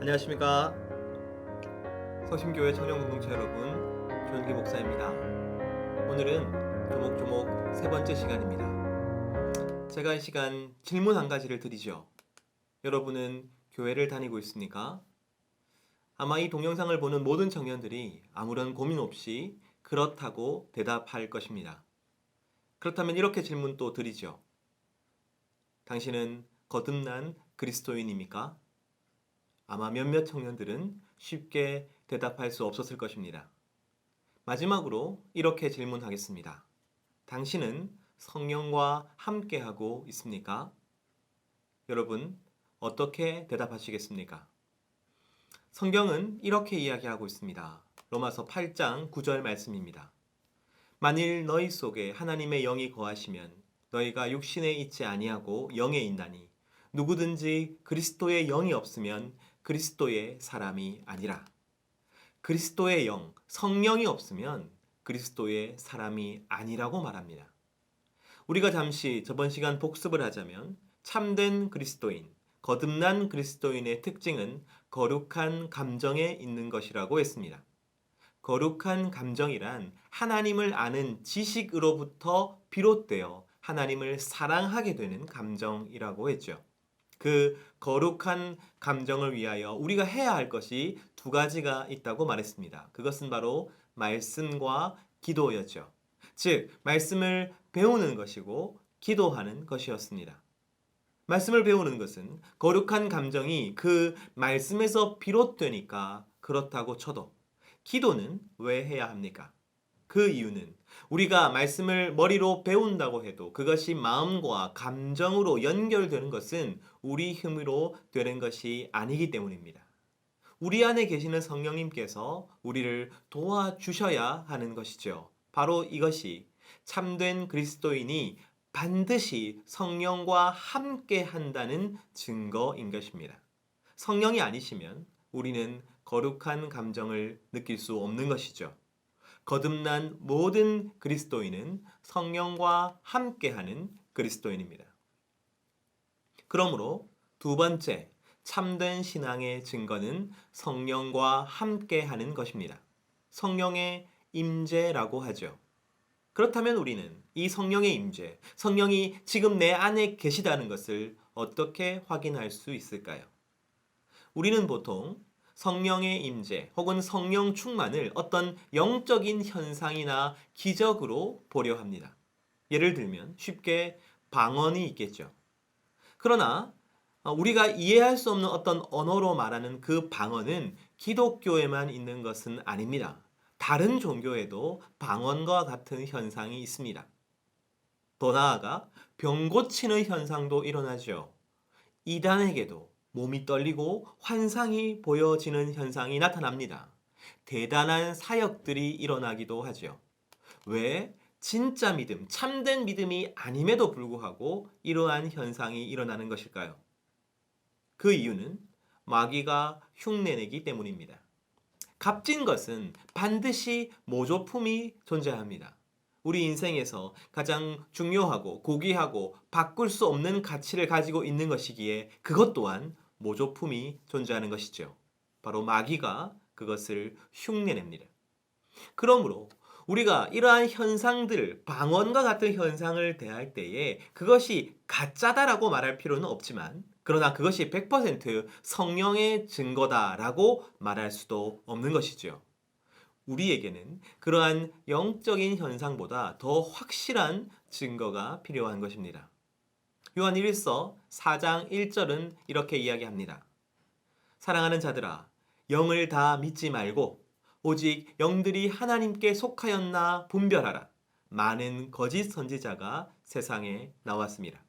안녕하십니까. 서심교회 청년공동체 여러분, 조현기 목사입니다. 오늘은 조목조목 세 번째 시간입니다. 제가 이 시간 질문 한 가지를 드리죠. 여러분은 교회를 다니고 있습니까? 아마 이 동영상을 보는 모든 청년들이 아무런 고민 없이 그렇다고 대답할 것입니다. 그렇다면 이렇게 질문 또 드리죠. 당신은 거듭난 그리스도인입니까? 아마 몇몇 청년들은 쉽게 대답할 수 없었을 것입니다. 마지막으로 이렇게 질문하겠습니다. 당신은 성령과 함께하고 있습니까? 여러분, 어떻게 대답하시겠습니까? 성경은 이렇게 이야기하고 있습니다. 로마서 8장 9절 말씀입니다. 만일 너희 속에 하나님의 영이 거하시면 너희가 육신에 있지 아니하고 영에 있나니 누구든지 그리스도의 영이 없으면 그리스도의 사람이 아니라. 그리스도의 영, 성령이 없으면 그리스도의 사람이 아니라고 말합니다. 우리가 잠시 저번 시간 복습을 하자면 참된 그리스도인, 거듭난 그리스도인의 특징은 거룩한 감정에 있는 것이라고 했습니다. 거룩한 감정이란 하나님을 아는 지식으로부터 비롯되어 하나님을 사랑하게 되는 감정이라고 했죠. 그 거룩한 감정을 위하여 우리가 해야 할 것이 두 가지가 있다고 말했습니다. 그것은 바로 말씀과 기도였죠. 즉, 말씀을 배우는 것이고 기도하는 것이었습니다. 말씀을 배우는 것은 거룩한 감정이 그 말씀에서 비롯되니까 그렇다고 쳐도 기도는 왜 해야 합니까? 그 이유는 우리가 말씀을 머리로 배운다고 해도 그것이 마음과 감정으로 연결되는 것은 우리 힘으로 되는 것이 아니기 때문입니다. 우리 안에 계시는 성령님께서 우리를 도와주셔야 하는 것이죠. 바로 이것이 참된 그리스도인이 반드시 성령과 함께 한다는 증거인 것입니다. 성령이 아니시면 우리는 거룩한 감정을 느낄 수 없는 것이죠. 거듭난 모든 그리스도인은 성령과 함께하는 그리스도인입니다. 그러므로 두 번째, 참된 신앙의 증거는 성령과 함께하는 것입니다. 성령의 임재라고 하죠. 그렇다면 우리는 이 성령의 임재, 성령이 지금 내 안에 계시다는 것을 어떻게 확인할 수 있을까요? 우리는 보통 성령의 임재 혹은 성령 충만을 어떤 영적인 현상이나 기적으로 보려 합니다. 예를 들면 쉽게 방언이 있겠죠. 그러나 우리가 이해할 수 없는 어떤 언어로 말하는 그 방언은 기독교에만 있는 것은 아닙니다. 다른 종교에도 방언과 같은 현상이 있습니다. 더 나아가 병 고치는 현상도 일어나죠. 이단에게도 몸이 떨리고 환상이 보여지는 현상이 나타납니다. 대단한 사역들이 일어나기도 하죠. 왜? 진짜 믿음, 참된 믿음이 아님에도 불구하고 이러한 현상이 일어나는 것일까요? 그 이유는 마귀가 흉내내기 때문입니다. 값진 것은 반드시 모조품이 존재합니다. 우리 인생에서 가장 중요하고 고귀하고 바꿀 수 없는 가치를 가지고 있는 것이기에 그것 또한 모조품이 존재하는 것이죠. 바로 마귀가 그것을 흉내냅니다. 그러므로 우리가 이러한 현상들, 방언과 같은 현상을 대할 때에 그것이 가짜다라고 말할 필요는 없지만 그러나 그것이 100% 성령의 증거다라고 말할 수도 없는 것이죠. 우리에게는 그러한 영적인 현상보다 더 확실한 증거가 필요한 것입니다. 요한 1서 4장 1절은 이렇게 이야기합니다. 사랑하는 자들아, 영을 다 믿지 말고 오직 영들이 하나님께 속하였나 분별하라. 많은 거짓 선지자가 세상에 나왔습니다.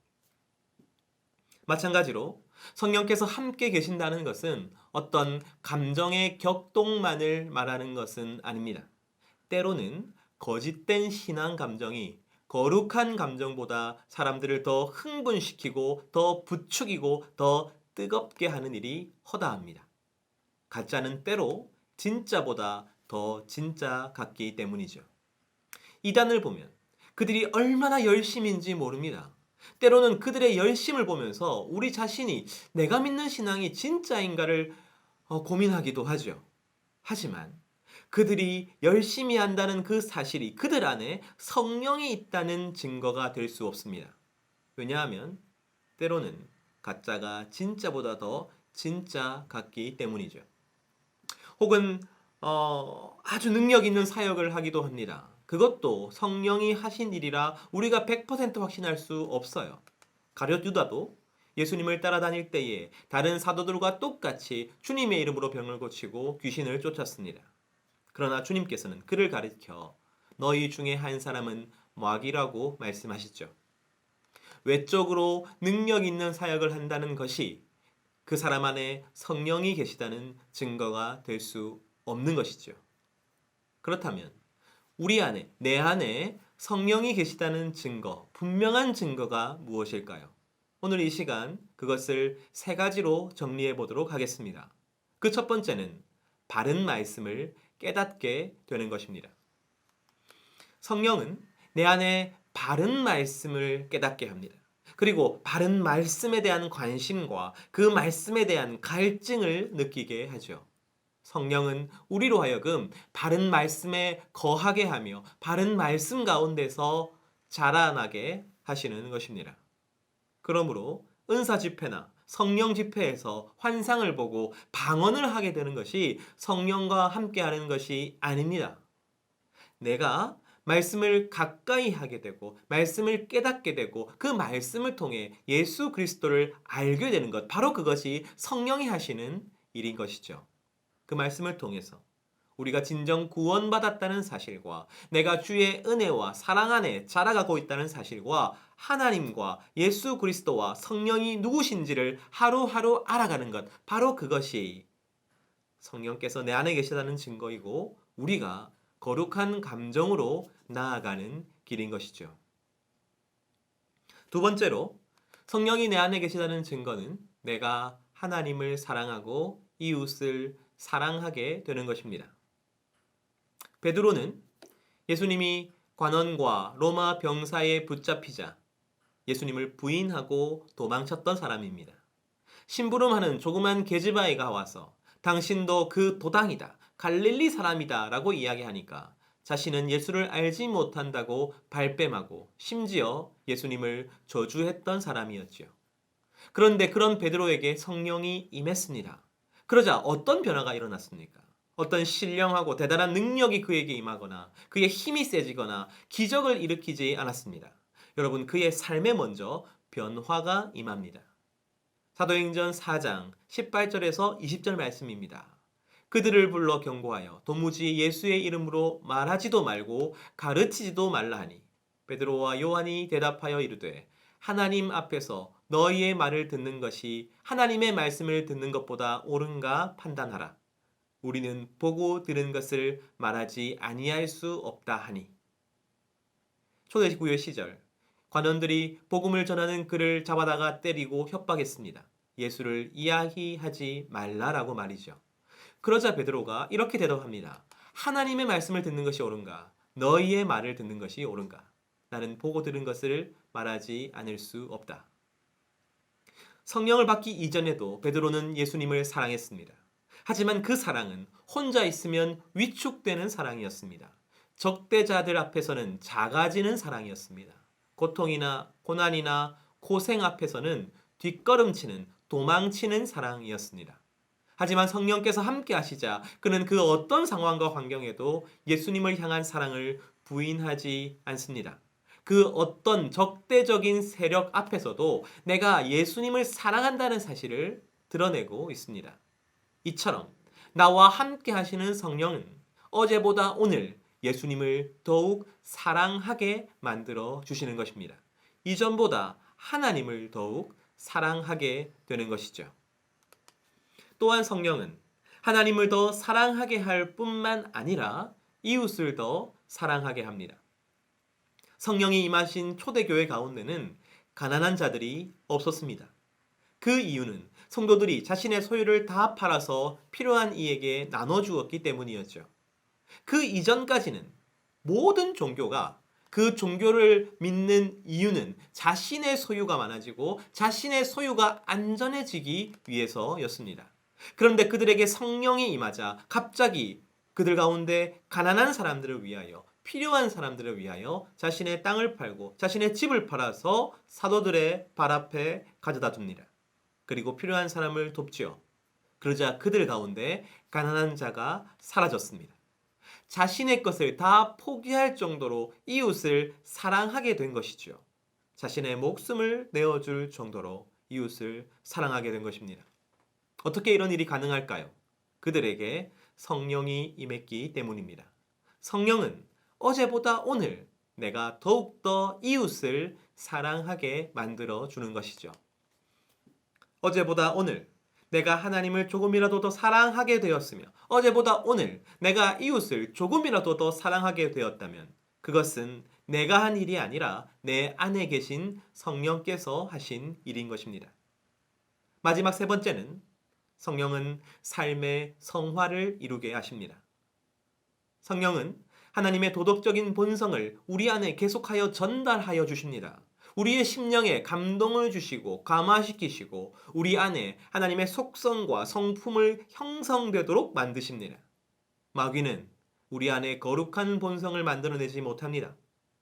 마찬가지로 성령께서 함께 계신다는 것은 어떤 감정의 격동만을 말하는 것은 아닙니다. 때로는 거짓된 신앙 감정이 거룩한 감정보다 사람들을 더 흥분시키고 더 부추기고 더 뜨겁게 하는 일이 허다합니다. 가짜는 때로 진짜보다 더 진짜 같기 때문이죠. 이단을 보면 그들이 얼마나 열심인지 모릅니다. 때로는 그들의 열심을 보면서 우리 자신이 내가 믿는 신앙이 진짜인가를 고민하기도 하죠. 하지만 그들이 열심히 한다는 그 사실이 그들 안에 성령이 있다는 증거가 될 수 없습니다. 왜냐하면 때로는 가짜가 진짜보다 더 진짜 같기 때문이죠. 혹은 아주 능력 있는 사역을 하기도 합니다. 그것도 성령이 하신 일이라 우리가 100% 확신할 수 없어요. 가룟 유다도 예수님을 따라다닐 때에 다른 사도들과 똑같이 주님의 이름으로 병을 고치고 귀신을 쫓았습니다. 그러나 주님께서는 그를 가리켜 너희 중에 한 사람은 마귀라고 말씀하시죠. 외적으로 능력 있는 사역을 한다는 것이 그 사람 안에 성령이 계시다는 증거가 될 수 없는 것이죠. 그렇다면 우리 안에, 내 안에 성령이 계시다는 증거, 분명한 증거가 무엇일까요? 오늘 이 시간 그것을 세 가지로 정리해 보도록 하겠습니다. 그 첫 번째는 바른 말씀을 깨닫게 되는 것입니다. 성령은 내 안에 바른 말씀을 깨닫게 합니다. 그리고 바른 말씀에 대한 관심과 그 말씀에 대한 갈증을 느끼게 하죠. 성령은 우리로 하여금 바른 말씀에 거하게 하며 바른 말씀 가운데서 자라나게 하시는 것입니다. 그러므로 은사 집회나 성령 집회에서 환상을 보고 방언을 하게 되는 것이 성령과 함께하는 것이 아닙니다. 내가 말씀을 가까이 하게 되고 말씀을 깨닫게 되고 그 말씀을 통해 예수 그리스도를 알게 되는 것, 바로 그것이 성령이 하시는 일인 것이죠. 그 말씀을 통해서 우리가 진정 구원받았다는 사실과 내가 주의 은혜와 사랑 안에 자라가고 있다는 사실과 하나님과 예수 그리스도와 성령이 누구신지를 하루하루 알아가는 것, 바로 그것이 성령께서 내 안에 계시다는 증거이고 우리가 거룩한 감정으로 나아가는 길인 것이죠. 두 번째로 성령이 내 안에 계시다는 증거는 내가 하나님을 사랑하고 이웃을 사랑하게 되는 것입니다. 베드로는 예수님이 관원과 로마 병사에 붙잡히자 예수님을 부인하고 도망쳤던 사람입니다. 심부름하는 조그만 계집아이가 와서 당신도 그 도당이다, 갈릴리 사람이다 라고 이야기하니까 자신은 예수를 알지 못한다고 발뺌하고 심지어 예수님을 저주했던 사람이었죠. 그런데 그런 베드로에게 성령이 임했습니다. 그러자 어떤 변화가 일어났습니까? 어떤 신령하고 대단한 능력이 그에게 임하거나 그의 힘이 세지거나 기적을 일으키지 않았습니다. 여러분, 그의 삶에 먼저 변화가 임합니다. 사도행전 4장 18절에서 20절 말씀입니다. 그들을 불러 경고하여 도무지 예수의 이름으로 말하지도 말고 가르치지도 말라 하니 베드로와 요한이 대답하여 이르되 하나님 앞에서 너희의 말을 듣는 것이 하나님의 말씀을 듣는 것보다 옳은가 판단하라. 우리는 보고 들은 것을 말하지 아니할 수 없다 하니. 초대구의 시절 관원들이 복음을 전하는 그를 잡아다가 때리고 협박했습니다. 예수를 이야기하지 말라라고 말이죠. 그러자 베드로가 이렇게 대답합니다. 하나님의 말씀을 듣는 것이 옳은가? 너희의 말을 듣는 것이 옳은가? 나는 보고 들은 것을 말하지 않을 수 없다. 성령을 받기 이전에도 베드로는 예수님을 사랑했습니다. 하지만 그 사랑은 혼자 있으면 위축되는 사랑이었습니다. 적대자들 앞에서는 작아지는 사랑이었습니다. 고통이나 고난이나 고생 앞에서는 뒷걸음치는 도망치는 사랑이었습니다. 하지만 성령께서 함께 하시자 그는 그 어떤 상황과 환경에도 예수님을 향한 사랑을 부인하지 않습니다. 그 어떤 적대적인 세력 앞에서도 내가 예수님을 사랑한다는 사실을 드러내고 있습니다. 이처럼 나와 함께 하시는 성령은 어제보다 오늘 예수님을 더욱 사랑하게 만들어 주시는 것입니다. 이전보다 하나님을 더욱 사랑하게 되는 것이죠. 또한 성령은 하나님을 더 사랑하게 할 뿐만 아니라 이웃을 더 사랑하게 합니다. 성령이 임하신 초대교회 가운데는 가난한 자들이 없었습니다. 그 이유는 성도들이 자신의 소유를 다 팔아서 필요한 이에게 나눠주었기 때문이었죠. 그 이전까지는 모든 종교가 그 종교를 믿는 이유는 자신의 소유가 많아지고 자신의 소유가 안전해지기 위해서였습니다. 그런데 그들에게 성령이 임하자 갑자기 그들 가운데 가난한 사람들을 위하여, 필요한 사람들을 위하여 자신의 땅을 팔고 자신의 집을 팔아서 사도들의 발 앞에 가져다 둡니다. 그리고 필요한 사람을 돕지요. 그러자 그들 가운데 가난한 자가 사라졌습니다. 자신의 것을 다 포기할 정도로 이웃을 사랑하게 된 것이죠. 자신의 목숨을 내어줄 정도로 이웃을 사랑하게 된 것입니다. 어떻게 이런 일이 가능할까요? 그들에게 성령이 임했기 때문입니다. 성령은 어제보다 오늘 내가 더욱더 이웃을 사랑하게 만들어 주는 것이죠. 어제보다 오늘 내가 하나님을 조금이라도 더 사랑하게 되었으며 어제보다 오늘 내가 이웃을 조금이라도 더 사랑하게 되었다면 그것은 내가 한 일이 아니라 내 안에 계신 성령께서 하신 일인 것입니다. 마지막 세 번째는 성령은 삶의 성화를 이루게 하십니다. 성령은 하나님의 도덕적인 본성을 우리 안에 계속하여 전달하여 주십니다. 우리의 심령에 감동을 주시고 감화시키시고 우리 안에 하나님의 속성과 성품을 형성되도록 만드십니다. 마귀는 우리 안에 거룩한 본성을 만들어내지 못합니다.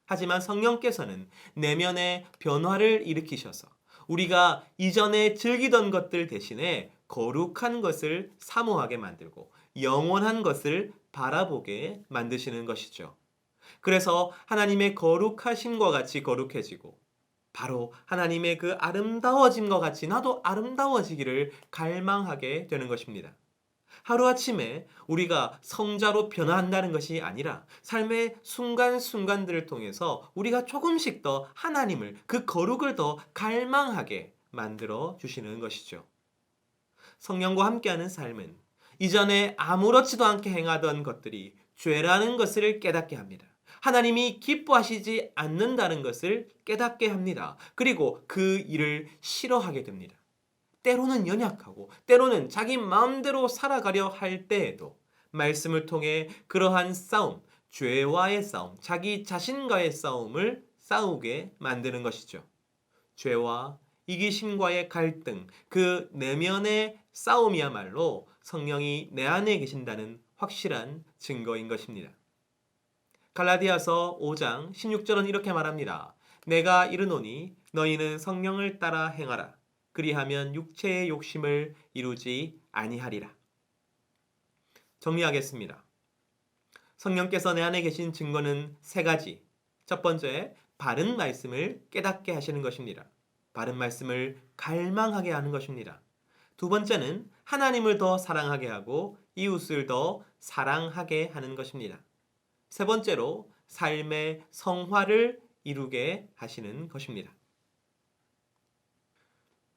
하지만 성령께서는 내면의 변화를 일으키셔서 우리가 이전에 즐기던 것들 대신에 거룩한 것을 사모하게 만들고 영원한 것을 바라보게 만드시는 것이죠. 그래서 하나님의 거룩하심과 같이 거룩해지고 바로 하나님의 그 아름다워짐과 같이 나도 아름다워지기를 갈망하게 되는 것입니다. 하루아침에 우리가 성자로 변화한다는 것이 아니라 삶의 순간순간들을 통해서 우리가 조금씩 더 하나님을, 그 거룩을 더 갈망하게 만들어 주시는 것이죠. 성령과 함께하는 삶은 이전에 아무렇지도 않게 행하던 것들이 죄라는 것을 깨닫게 합니다. 하나님이 기뻐하시지 않는다는 것을 깨닫게 합니다. 그리고 그 일을 싫어하게 됩니다. 때로는 연약하고 때로는 자기 마음대로 살아가려 할 때에도 말씀을 통해 그러한 싸움, 죄와의 싸움, 자기 자신과의 싸움을 싸우게 만드는 것이죠. 죄와 이기심과의 갈등, 그 내면의 싸움이야말로 성령이 내 안에 계신다는 확실한 증거인 것입니다. 갈라디아서 5장 16절은 이렇게 말합니다. 내가 이르노니 너희는 성령을 따라 행하라. 그리하면 육체의 욕심을 이루지 아니하리라. 정리하겠습니다. 성령께서 내 안에 계신 증거는 세 가지. 첫 번째, 바른 말씀을 깨닫게 하시는 것입니다. 바른 말씀을 갈망하게 하는 것입니다. 두 번째는 하나님을 더 사랑하게 하고 이웃을 더 사랑하게 하는 것입니다. 세 번째로 삶의 성화를 이루게 하시는 것입니다.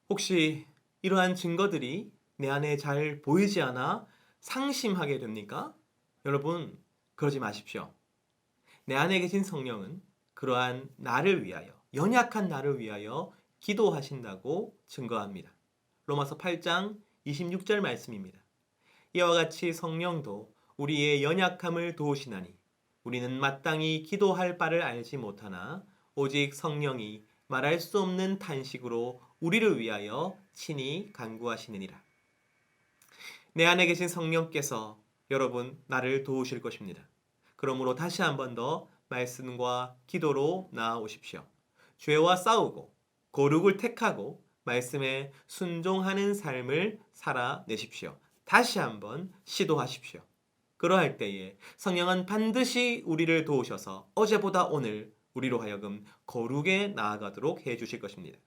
혹시 이러한 증거들이 내 안에 잘 보이지 않아 상심하게 됩니까? 여러분, 그러지 마십시오. 내 안에 계신 성령은 그러한 나를 위하여, 연약한 나를 위하여 기도하신다고 증거합니다. 로마서 8장 26절 말씀입니다. 이와 같이 성령도 우리의 연약함을 도우시나니 우리는 마땅히 기도할 바를 알지 못하나 오직 성령이 말할 수 없는 탄식으로 우리를 위하여 친히 간구하시느니라. 내 안에 계신 성령께서 여러분 나를 도우실 것입니다. 그러므로 다시 한 번 더 말씀과 기도로 나아오십시오. 죄와 싸우고 거룩을 택하고 말씀에 순종하는 삶을 살아내십시오. 다시 한번 시도하십시오. 그러할 때에 성령은 반드시 우리를 도우셔서 어제보다 오늘 우리로 하여금 거룩에 나아가도록 해주실 것입니다.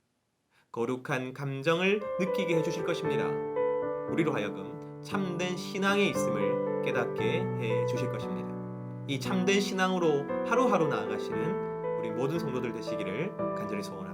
거룩한 감정을 느끼게 해주실 것입니다. 우리로 하여금 참된 신앙에 있음을 깨닫게 해주실 것입니다. 이 참된 신앙으로 하루하루 나아가시는 우리 모든 성도들 되시기를 간절히 소원합니다.